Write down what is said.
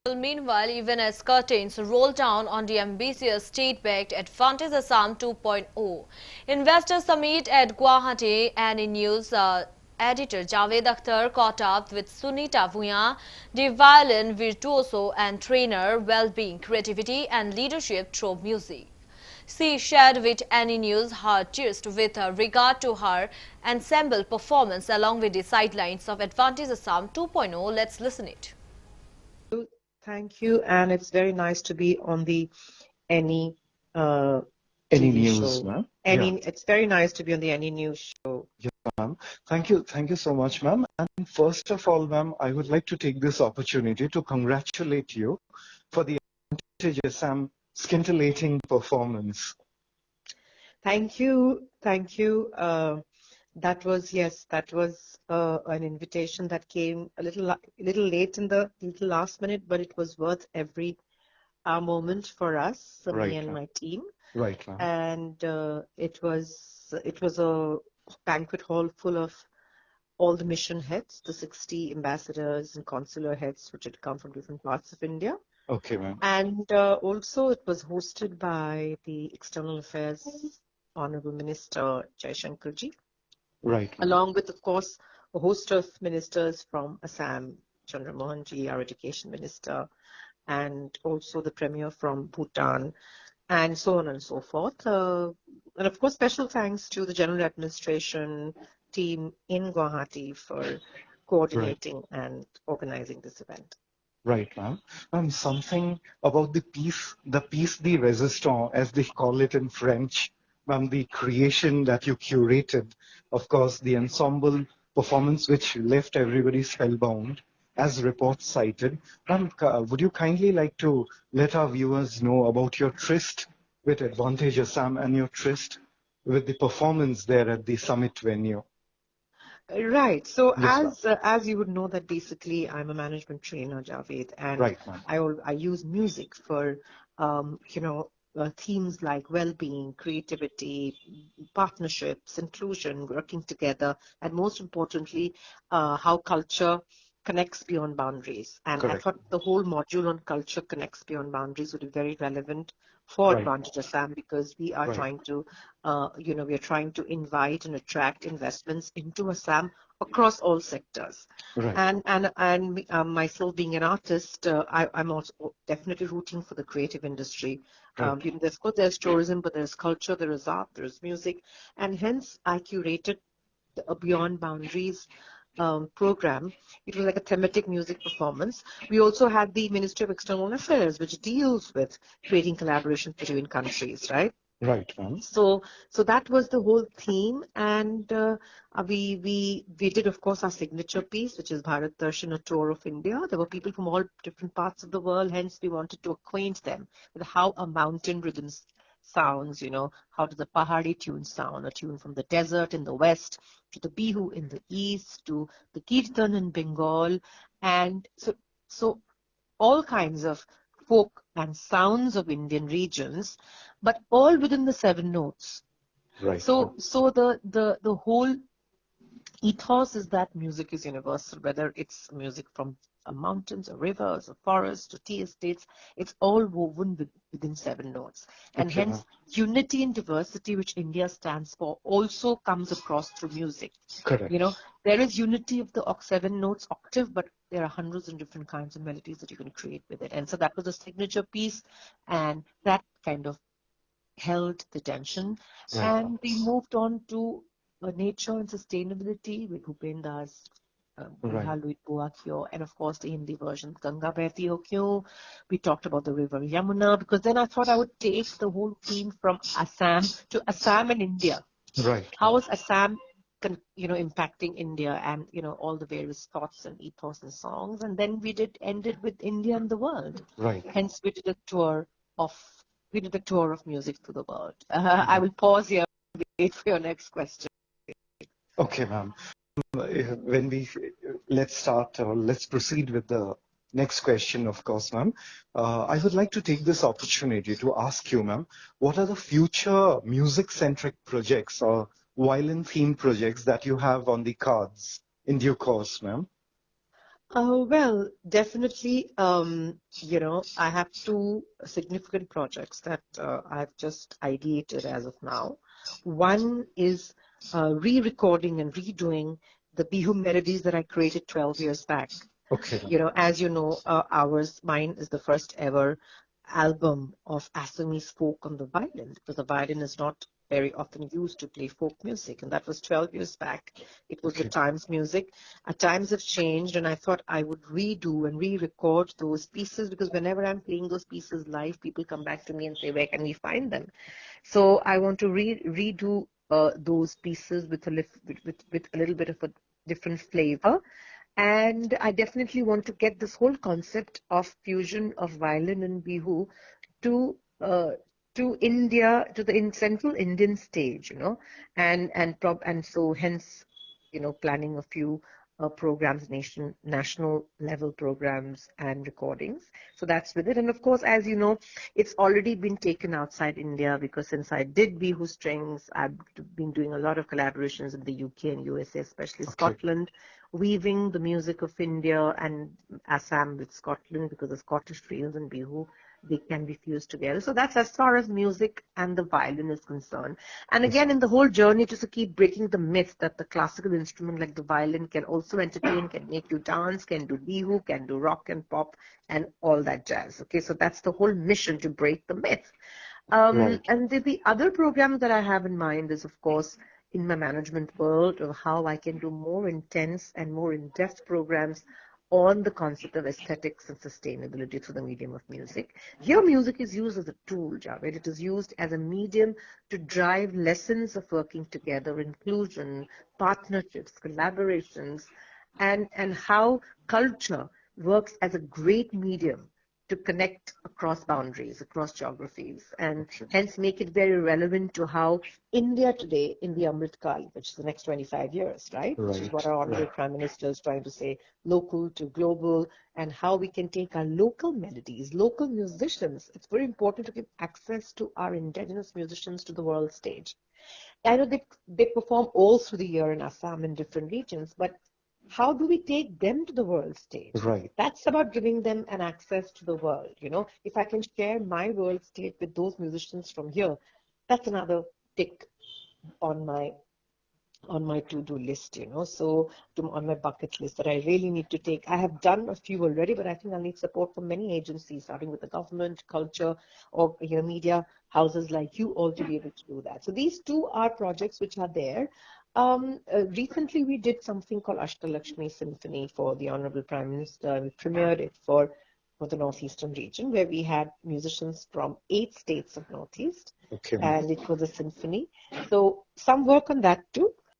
Meanwhile, even as curtains roll down on the ambitious state-backed Advantage Assam 2.0, Investor Summit at Guwahati, and in news, editor Javed Akhtar caught up with Sunita Bhuyan, the violin virtuoso and trainer, well-being, creativity and leadership through music. She shared with Any News her gist with regard to her ensemble performance along with the sidelines of Advantage Assam 2.0. Let's listen it. Thank you, and it's very nice to be on the Any Any TV news, show. ma'am? It's very nice to be on the Any News show. Yeah, ma'am. Thank you so much, ma'am. And first of all, ma'am, I would like to take this opportunity to congratulate you for the Advantage Assam scintillating performance. Thank you, thank you. That was an invitation that came a little late in the little last minute, but it was worth every moment for us, for Right, me and ma'am. my team. Right, ma'am. And it was a banquet hall full of all the mission heads, the 60 ambassadors and consular heads which had come from different parts of India. Okay, ma'am. And also it was hosted by the External Affairs Honorable Minister Jaishankarji, Right, ma'am. along with, of course, a host of ministers from Assam, Chandra Mohanji, our education minister, and also the premier from Bhutan, and so on and so forth. And of course, special thanks to the General Administration team in Guwahati for coordinating and organizing this event. Right, ma'am. Ma'am, something about the piece de résistance, as they call it in French, ma'am, the creation that you curated, of course, the ensemble performance which left everybody spellbound, as reports cited. Ma'am, would you kindly like to let our viewers know about your tryst with Advantage Assam and your tryst with the performance there at the summit venue? Right. So Yes, as you would know that basically I'm a management trainer, Javed, and right, ma'am. I use music for themes like well-being, creativity, partnerships, inclusion, working together, and most importantly, how culture connects beyond boundaries. And I Correct. thought the whole module on culture connects beyond boundaries would be very relevant for Right. Advantage Assam, because we are Right. trying to we are trying to invite and attract investments into Assam across all sectors. Right. And myself being an artist, I'm also definitely rooting for the creative industry. Right. There's tourism, but there's culture, there is art, there's music, and hence I curated the Beyond Boundaries program. It was like a thematic music performance. We also had the Ministry of External Affairs, which deals with creating collaboration between countries, right? Right, ma'am. So that was the whole theme, and we did, of course, our signature piece, which is Bharat Darshan, a tour of India. There were people from all different parts of the world, hence we wanted to acquaint them with how a mountain rhythm sounds. How does a Pahari tune sound, a tune from the desert in the west, to the Bihu in the east, to the Kirtan in Bengal, and so all kinds of folk and sounds of Indian regions, but all within the seven notes. Right. So the whole ethos is that music is universal, whether it's music from mountains or rivers or forests or tea estates, it's all woven within seven notes. And Okay, hence, unity and diversity, which India stands for, also comes across through music. correct. There is unity of the seven notes octave, but there are hundreds of different kinds of melodies that you can create with it. And so that was a signature piece, and that kind of held the tension. Right. And we moved on to nature and sustainability with Bhupen Das, Right. and of course the Hindi version, Ganga Behti Ho Kyun. We talked about the river Yamuna, because then I thought I would take the whole theme from Assam to Assam and India. Right. How is Assam impacting India, and all the various thoughts and ethos and songs, and then we ended with India and the world. Right. Hence we did a tour of music to the world. I will pause here and wait for your next question. Okay, ma'am. Let's proceed with the next question, of course, ma'am. I would like to take this opportunity to ask you, ma'am, what are the future music-centric projects or violin-themed projects that you have on the cards in due course, ma'am? Well, definitely, I have two significant projects that I've just ideated as of now. One is re-recording and redoing the Bihu melodies that I created 12 years back. Okay. As you know, mine is the first ever album of Assamese folk on the violin, because the violin is not very often used to play folk music, and that was 12 years back. It was the Okay. times music. Times have changed, and I thought I would redo and re-record those pieces, because whenever I'm playing those pieces live, people come back to me and say, where can we find them? So I want to redo those pieces with with a little bit of a different flavor. And I definitely want to get this whole concept of fusion of violin and bihu to uh, to India, to the in central Indian stage, and so hence, planning a few programs, national level programs and recordings. So that's with it. And of course, as you know, it's already been taken outside India, because since I did Bihu strings, I've been doing a lot of collaborations in the UK and USA, especially Okay. Scotland, weaving the music of India and Assam with Scotland, because the Scottish reels and Bihu, they can be fused together. So that's as far as music and the violin is concerned. And Yes. again, in the whole journey, just to keep breaking the myth that the classical instrument like the violin can also entertain, can make you dance, can do bihu, can do rock and pop, and all that jazz. Okay, so that's the whole mission, to break the myth. Right. And the other program that I have in mind is, of course, in my management world, of how I can do more intense and more in-depth programs on the concept of aesthetics and sustainability through the medium of music. Here, music is used as a tool, Javed. It is used as a medium to drive lessons of working together, inclusion, partnerships, collaborations, and how culture works as a great medium to connect across boundaries, across geographies, and Okay. hence make it very relevant to how India today, in the Amrit Kal, which is the next 25 years, right? Which is what Right. our Honorable Right. Prime Minister is trying to say, local to global, and how we can take our local melodies, local musicians. It's very important to give access to our indigenous musicians to the world stage. I know they perform all through the year in Assam in different regions, but how do we take them to the world stage? Right. That's about giving them an access to the world. If I can share my world stage with those musicians from here, that's another tick on my to-do list, so on my bucket list that I really need to take. I have done a few already, but I think I'll need support from many agencies, starting with the government, culture, or media houses like you all, to be able to do that. So these two are projects which are there. Recently, we did something called Ashtalakshmi Symphony for the Honorable Prime Minister. We premiered it for the Northeastern region, where we had musicians from 8 states of Northeast, Okay. and it was a symphony. So some work on that too.